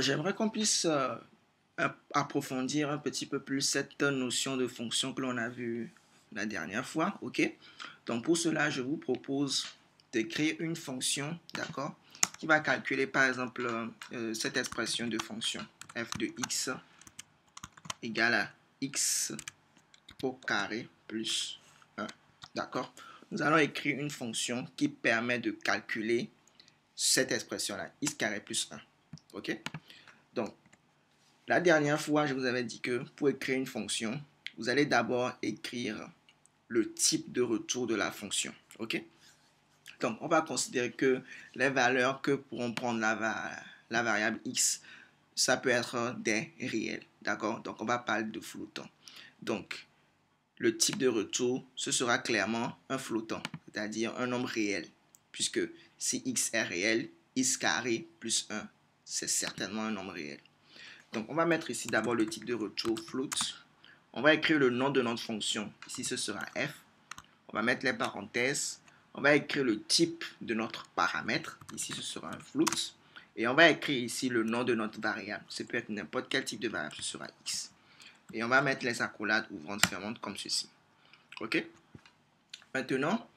Alors, j'aimerais qu'on puisse approfondir un petit peu plus cette notion de fonction que l'on a vue la dernière fois, ok? Donc, pour cela, je vous propose de créer une fonction, d'accord, qui va calculer, par exemple, cette expression de fonction f de x égale à x au carré plus 1, d'accord? Nous allons écrire une fonction qui permet de calculer cette expression-là, x carré plus 1, ok? Donc, la dernière fois, je vous avais dit que pour écrire une fonction, vous allez d'abord écrire le type de retour de la fonction, ok? Donc, on va considérer que les valeurs que pourront prendre la variable x, ça peut être des réels, d'accord? Donc, on va parler de flottants. Donc, le type de retour, ce sera clairement un flottant, c'est-à-dire un nombre réel, puisque si x est réel, x carré plus 1, c'est certainement un nombre réel. Donc, on va mettre ici d'abord le type de retour float. On va écrire le nom de notre fonction. Ici, ce sera f. On va mettre les parenthèses. On va écrire le type de notre paramètre. Ici, ce sera un float. Et on va écrire ici le nom de notre variable. Ça peut être n'importe quel type de variable. Ce sera x. Et on va mettre les accolades ouvrantes fermantes comme ceci. OK? Maintenant,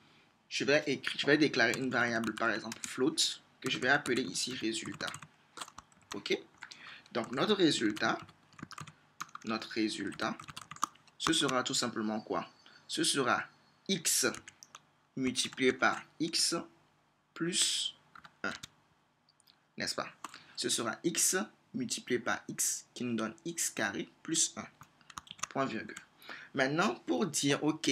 je vais déclarer une variable, par exemple float, que je vais appeler ici résultat. OK? Donc, notre résultat, ce sera tout simplement quoi? Ce sera x multiplié par x plus 1. N'est-ce pas? Ce sera x multiplié par x qui nous donne x carré plus 1. Point virgule. Maintenant, pour dire OK,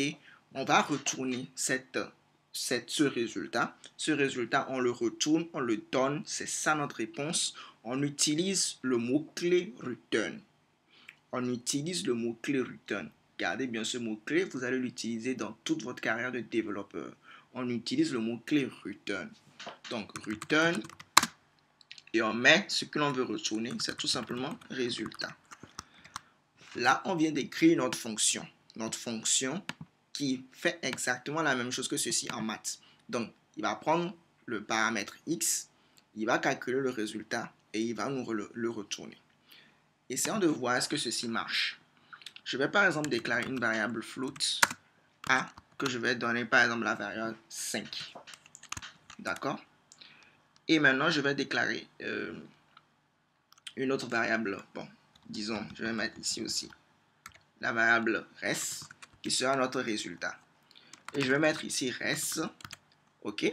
on va retourner ce résultat. Ce résultat, on le retourne, on le donne. C'est ça notre réponse. On utilise le mot-clé return. On utilise le mot-clé return. Gardez bien ce mot-clé, vous allez l'utiliser dans toute votre carrière de développeur. On utilise le mot-clé return. Donc, return, et on met ce que l'on veut retourner, c'est tout simplement résultat. Là, on vient d'écrire notre fonction. Notre fonction qui fait exactement la même chose que ceci en maths. Donc, il va prendre le paramètre x, il va calculer le résultat et il va nous le retourner. Essayons de voir est-ce que ceci marche. Je vais par exemple déclarer une variable float a que je vais donner par exemple la variable 5. D'accord? Et maintenant, je vais déclarer une autre variable. Bon, disons, je vais mettre ici aussi la variable res qui sera notre résultat. Et je vais mettre ici res, ok,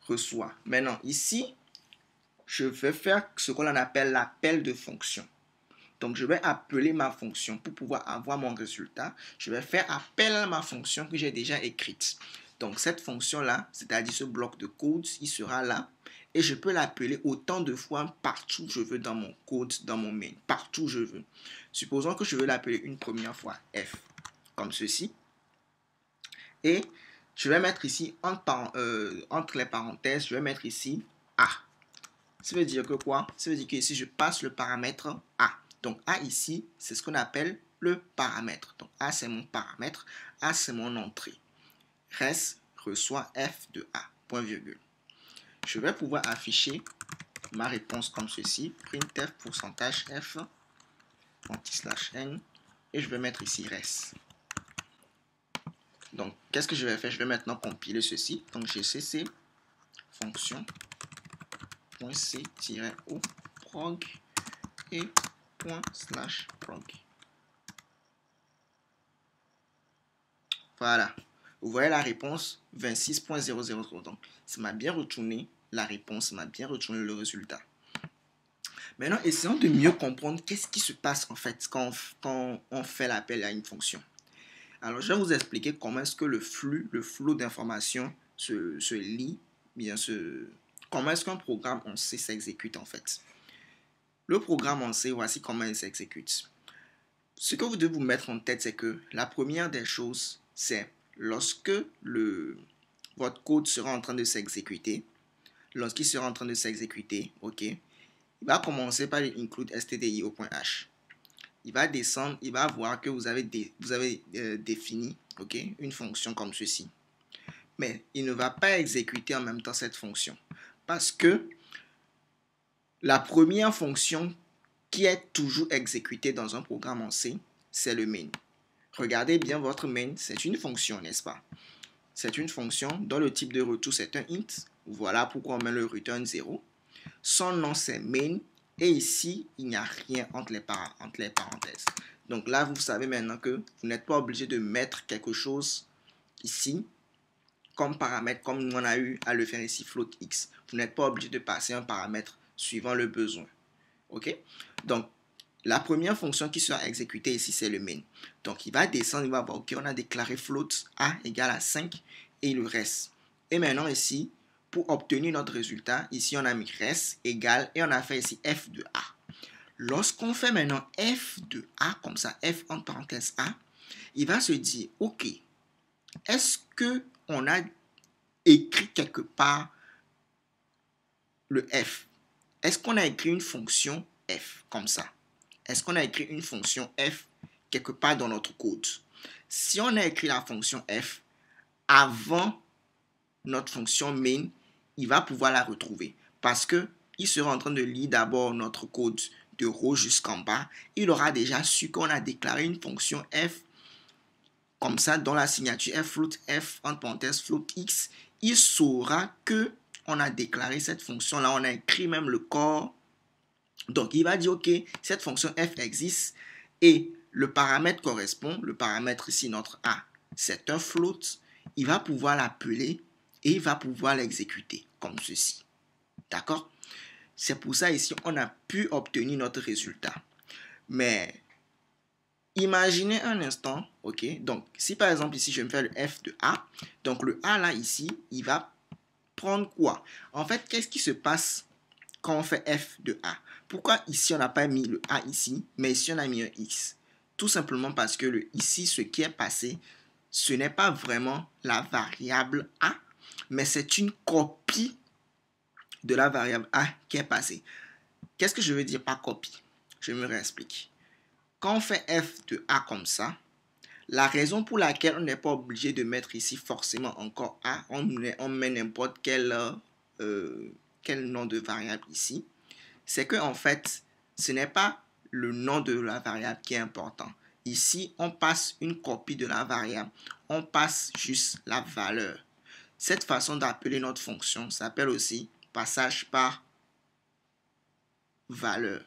reçoit. Maintenant, ici, je vais faire ce qu'on appelle l'appel de fonction. Donc, je vais appeler ma fonction pour pouvoir avoir mon résultat. Je vais faire appel à ma fonction que j'ai déjà écrite. Donc, cette fonction-là, c'est-à-dire ce bloc de code, il sera là. Et je peux l'appeler autant de fois partout où je veux dans mon code, dans mon main, partout où je veux. Supposons que je veux l'appeler une première fois f, comme ceci. Et je vais mettre ici, entre les parenthèses, je vais mettre ici a. Ça veut dire que quoi? Ça veut dire que ici, je passe le paramètre a. Donc, A ici, c'est ce qu'on appelle le paramètre. Donc, A, c'est mon paramètre. A, c'est mon entrée. Res reçoit F de A, point virgule. Je vais pouvoir afficher ma réponse comme ceci. Printf pourcentage F, anti/n. Et je vais mettre ici res. Donc, qu'est-ce que je vais faire? Je vais maintenant compiler ceci. Donc, gcc fonction.c-o prog et ./prog. Voilà. Vous voyez la réponse 26.000. Donc, ça m'a bien retourné la réponse, ça m'a bien retourné le résultat. Maintenant, essayons de mieux comprendre qu'est-ce qui se passe en fait quand on fait l'appel à une fonction. Alors, je vais vous expliquer comment est-ce que le flot d'informations se lit, comment est-ce qu'un programme en C s'exécute en fait. Le programme en C, voici comment il s'exécute. Ce que vous devez vous mettre en tête, c'est que la première des choses, c'est lorsque votre code sera en train de s'exécuter, lorsqu'il sera en train de s'exécuter, ok, il va commencer par include stdio.h. Il va descendre, il va voir que vous avez défini, ok, une fonction comme ceci. Mais il ne va pas exécuter en même temps cette fonction parce que La première fonction qui est toujours exécutée dans un programme en C, c'est le main. Regardez bien votre main, c'est une fonction, n'est-ce pas? C'est une fonction dont le type de retour c'est un int. Voilà pourquoi on met le return 0. Son nom c'est main et ici il n'y a rien entre les parenthèses. Donc là vous savez maintenant que vous n'êtes pas obligé de mettre quelque chose ici comme paramètre comme on a eu à le faire ici float x. Vous n'êtes pas obligé de passer un paramètre suivant le besoin. Ok? Donc la première fonction qui sera exécutée ici, c'est le main. Donc, il va descendre, il va voir, ok, on a déclaré float a égale à 5 et il reste. Et maintenant ici, pour obtenir notre résultat, ici on a mis reste égale et on a fait ici f de a. Lorsqu'on fait maintenant f de a, comme ça, f entre parenthèses a, il va se dire, ok, est-ce qu'on a écrit quelque part le f? Est-ce qu'on a écrit une fonction f comme ça? Est-ce qu'on a écrit une fonction f quelque part dans notre code? Si on a écrit la fonction f avant notre fonction main, il va pouvoir la retrouver parce qu'il sera en train de lire d'abord notre code de haut jusqu'en bas. Il aura déjà su qu'on a déclaré une fonction f comme ça dans la signature f float f entre parenthèses float x. Il saura que on a déclaré cette fonction là, on a écrit même le corps. Donc, il va dire, OK, cette fonction f existe et le paramètre correspond, le paramètre ici, notre a, c'est un float. Il va pouvoir l'appeler et il va pouvoir l'exécuter comme ceci. D'accord? C'est pour ça ici, on a pu obtenir notre résultat. Mais, imaginez un instant, OK? Donc, si par exemple ici, je me fais le f de a, donc le a là, ici, il va prendre quoi? En fait, qu'est-ce qui se passe quand on fait f de a? Pourquoi ici on n'a pas mis le a ici, mais ici on a mis un x? Tout simplement parce que ici, ce qui est passé, ce n'est pas vraiment la variable a, mais c'est une copie de la variable a qui est passée. Qu'est-ce que je veux dire par copie? Je me réexplique. Quand on fait f de a comme ça, la raison pour laquelle on n'est pas obligé de mettre ici forcément encore a, on met n'importe quel nom de variable ici, c'est que en fait, ce n'est pas le nom de la variable qui est important. Ici, on passe une copie de la variable. On passe juste la valeur. Cette façon d'appeler notre fonction s'appelle aussi passage par valeur.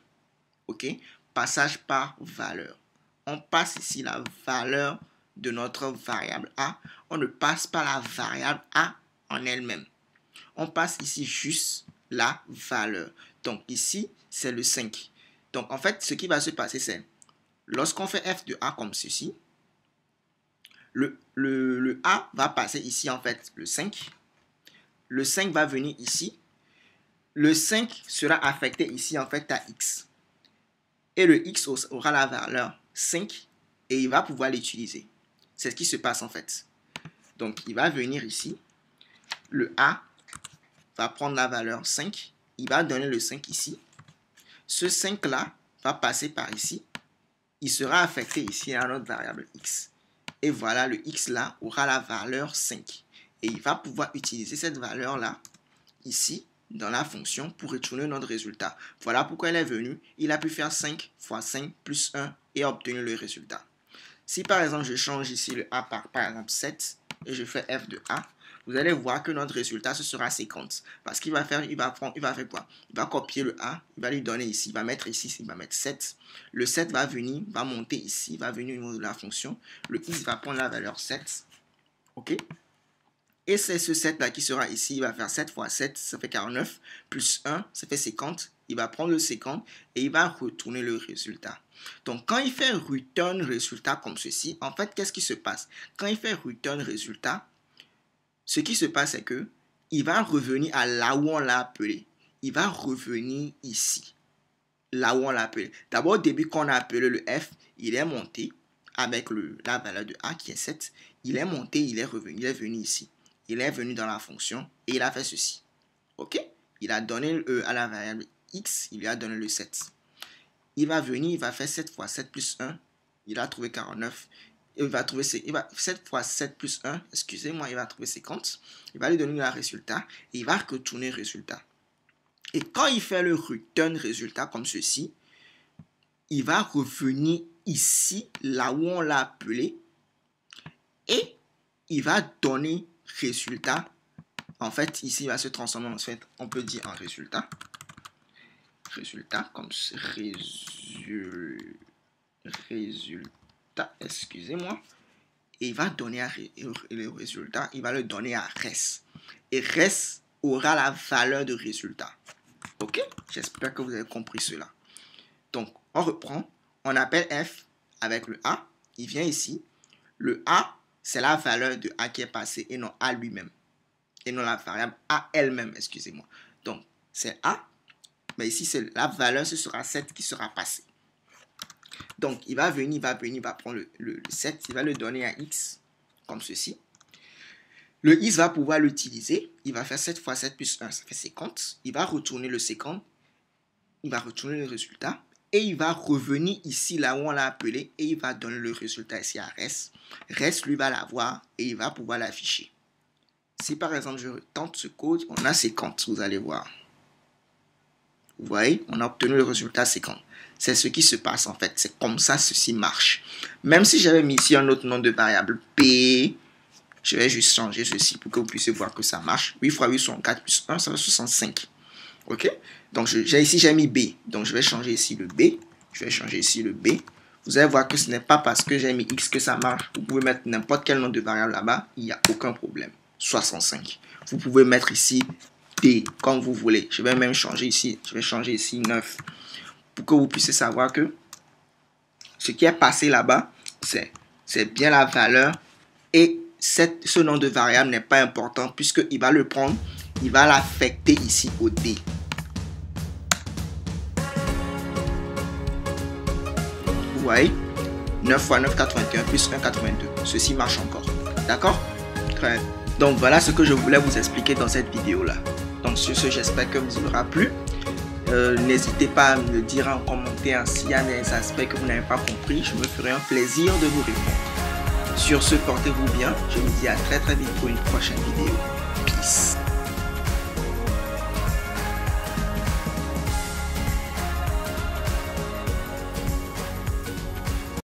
OK? Passage par valeur. On passe ici la valeur de notre variable a. On ne passe pas la variable a en elle-même. On passe ici juste la valeur. Donc ici, c'est le 5. Donc en fait, ce qui va se passer, c'est lorsqu'on fait f de a comme ceci, le a va passer ici en fait le 5. Le 5 va venir ici. Le 5 sera affecté ici en fait à x. Et le x aura la valeur 5 et il va pouvoir l'utiliser. C'est ce qui se passe en fait. Donc il va venir ici. Le a va prendre la valeur 5. Il va donner le 5 ici. Ce 5 là va passer par ici. Il sera affecté ici à notre variable x. Et voilà, le x là aura la valeur 5. Et il va pouvoir utiliser cette valeur là ici dans la fonction pour retourner notre résultat. Voilà pourquoi elle est venue. Il a pu faire 5 fois 5 plus 1 et obtenir le résultat. Si par exemple je change ici le a par exemple 7 et je fais f de a, vous allez voir que notre résultat ce sera 50. Parce qu'il va faire, il va faire quoi? Il va copier le a, il va lui donner ici, il va mettre ici, il va mettre 7. Le 7 va venir, va monter ici, va venir au niveau de la fonction. Le x va prendre la valeur 7. OK? Et c'est ce 7 là qui sera ici, il va faire 7 fois 7, ça fait 49, plus 1, ça fait 50. Il va prendre le 50 et il va retourner le résultat. Donc, quand il fait return résultat comme ceci, en fait, qu'est-ce qui se passe? Quand il fait return résultat, ce qui se passe, c'est que il va revenir à là où on l'a appelé. Il va revenir ici, là où on l'a appelé. D'abord, au début, quand on a appelé le f, il est monté avec la valeur de a qui est 7. Il est monté, il est venu ici. Il est venu dans la fonction et il a fait ceci. OK? Il a donné à la variable x, il lui a donné le 7. Il va venir, il va faire 7 fois 7 plus 1. Il a trouvé 49. Il va trouver 7 fois 7 plus 1, excusez-moi, il va trouver 50. Il va lui donner le résultat et il va retourner le résultat. Et quand il fait le return résultat comme ceci, il va revenir ici, là où on l'a appelé, et il va donner résultat. En fait, ici, il va se transformer en fait, on peut dire en résultat. Résultat, comme résultat, excusez-moi. Et il va donner le résultat, il va le donner à res. Et res aura la valeur de résultat. Ok? J'espère que vous avez compris cela. Donc, on reprend. On appelle f avec le a. Il vient ici. Le a, c'est la valeur de a qui est passée et non a lui-même. Et non la variable a elle-même, excusez-moi. Donc, c'est a. Mais ici, c'est la valeur, ce sera 7 qui sera passée. Donc, il va venir, il va prendre le 7, il va le donner à x, comme ceci. Le x va pouvoir l'utiliser. Il va faire 7 fois 7 plus 1, ça fait 50. Il va retourner le 50. Il va retourner le résultat. Et il va revenir ici, là où on l'a appelé. Et il va donner le résultat ici à res. Res, lui, va l'avoir et il va pouvoir l'afficher. Si par exemple, je tente ce code, on a 50, vous allez voir. Vous voyez, on a obtenu le résultat 50. C'est ce qui se passe en fait. C'est comme ça, ceci marche. Même si j'avais mis ici un autre nom de variable P, je vais juste changer ceci pour que vous puissiez voir que ça marche. 8 fois 8, 64 plus 1, ça fait 65. Ok? Donc ici, j'ai mis B. Donc je vais changer ici le B. Je vais changer ici le B. Vous allez voir que ce n'est pas parce que j'ai mis X que ça marche. Vous pouvez mettre n'importe quel nom de variable là-bas. Il n'y a aucun problème. 65. Vous pouvez mettre ici D comme vous voulez. Je vais même changer ici. Je vais changer ici 9. Pour que vous puissiez savoir que ce qui est passé là-bas, c'est bien la valeur. Et ce nom de variable n'est pas important puisqu'il va le prendre. Il va l'affecter ici au D. Vous voyez? 9 fois 9, 81 plus 1, 82. Ceci marche encore. D'accord? Très bien. Donc voilà ce que je voulais vous expliquer dans cette vidéo-là. Donc sur ce, j'espère que vous aura plu. N'hésitez pas à me le dire en commentaire s'il y a des aspects que vous n'avez pas compris. Je me ferai un plaisir de vous répondre. Sur ce, portez-vous bien. Je vous dis à très vite pour une prochaine vidéo. Peace.